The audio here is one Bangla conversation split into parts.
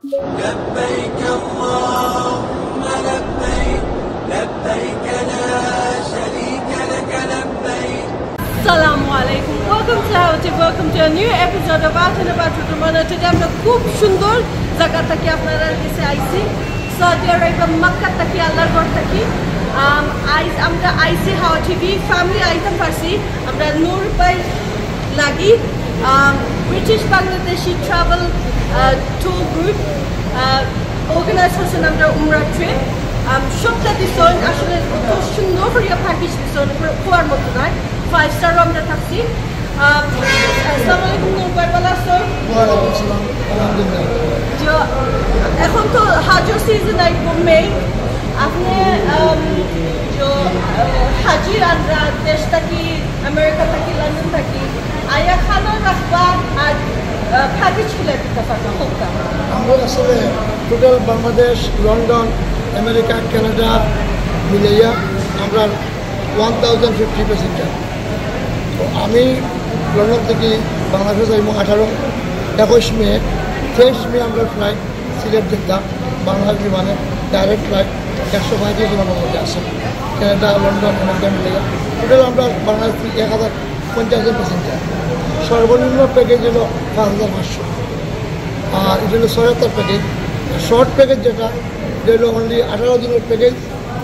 لبيك اللهم لبيك لبيك لا شريك لك لبيك. Assalamu alaikum. Welcome to Houti. Welcome to a new episode of Out and About with Ramona. Today আমরা খুব সুন্দর জায়গা থেকে আপনাদের কাছে আইছি। সৌদি আরব মক্কা থেকে আল্লাহর ঘর থেকে আমরা আইছি হাউটি ফ্যামিলি আইটেম পারছি আমরা নূর ভাই লাগি British Bangladeshi travel tour group organize করছেন আমরা উমরা ট্রিপ সবটা দিচ্ছেন আসলে কত সুন্দর করে প্যাকেজ দিচ্ছেন খোয়ার মতো নয় 5 স্টার আমরা থাকছি আসসালামু আলাইকুম নূর ভাই ভালো আছেন? ওয়ালাইকুম আসসালাম আলহামদুলিল্লাহ। এখন তো হাজর সিজন একদম মে আপনি হাজি দেশ থাকি আমেরিকা থাকি লন্ডন থাকি আয়া খানা রাখবা আর প্যাকেজ খুলে দিতে পারবো হোকটা আমরা আসলে total Bangladesh London America Canada মিলাইয়া আমরা 1050 প্যাসেঞ্জার। তো আমি লন্ডন থেকে বাংলাদেশে যাইব 21 মে 23 মে আমরা ফ্লাইট সিলেট যেতাম বাংলাদেশ বিমানে ডাইরেক্ট ফ্লাইট 135 জনের মধ্যে আসে কানাডা লন্ডন আমেরিকা মিলাইয়া টোটাল আমরা বাংলাদেশ থেকে 1050 জন প্যাসেঞ্জার। সর্বনিম্ন প্যাকেজ হলো 5500 আর এটা হলো 76 প্যাকেজ। শর্ট প্যাকেজ যেটা এটা হলো অনলি 18 দিনের প্যাকেজ।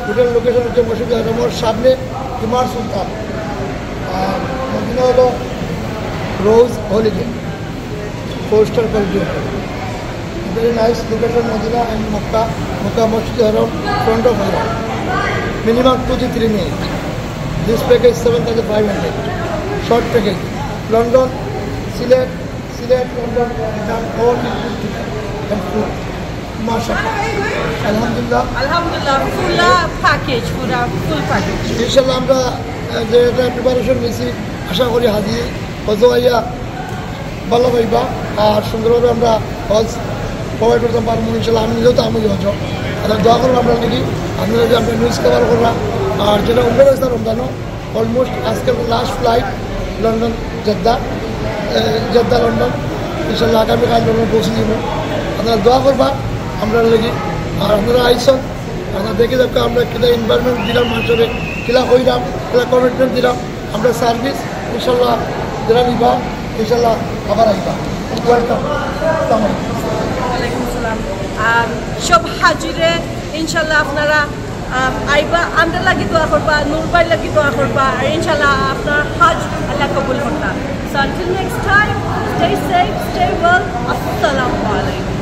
হোটেল লোকেশন হচ্ছে মসজিদে হারামর সামনে হিমার সুলতান আর মদিনা হলো rose holiday 4 star quality hotel. Very nice location Medina and Mecca মসজিদে হারাম ফ্রন্ট অফ হারাম minimum 2 to 3 minutes। This package 7500 short package. London Sylhet London all inclusive and food মাশাআল্লাহ আলহামদুলিল্লাহ ফুল প্যাকেজ ফুল প্যাকেজ ইনশাআল্লাহ আমরা যে এটা প্রিপারেশন নিয়েছি আশা করি হাজি হজ আইয়া ভালো পাইবা আর সুন্দরভাবে আমরা হজ প্রোভাইড করতে পারবো ইনশাআল্লাহ। আমি নিজেও তো আমি হজ আর দোয়া করবো আমরা নাকি আপনারা যে আমরা নিউজ কভার করলাম আর যেটা উমরা হয়েছে রমজানও অলমোস্ট আজকের last flight London Jeddah London ইনশাল্লাহ আগামীকাল লন্ডন পৌঁছে দিব। আপনারা দোয়া করবা আমরা লাগি আর আপনারা আইসন আপনারা দেখে দেখো আমরা কিনা এনভায়রনমেন্ট দিলাম মানুষের কিলা কইলাম কিলা কমিটমেন্ট দিলাম আমরা সার্ভিস ইনশাল্লাহ যারা নিবা ইনশাল্লাহ আবার আইবা। ওয়েলকাম। ওয়ালাইকুম আসসালাম। সব হাজিরে ইনশাল্লাহ আপনারা আইবা আমরা লাগি দোয়া করবা নূর ভাই লাগি দোয়া করবা আর ইনশাল্লাহ আপনার হজ আল্লাহ কবুল করতা। So until next time, stay safe, stay well. Assalamu alaikum.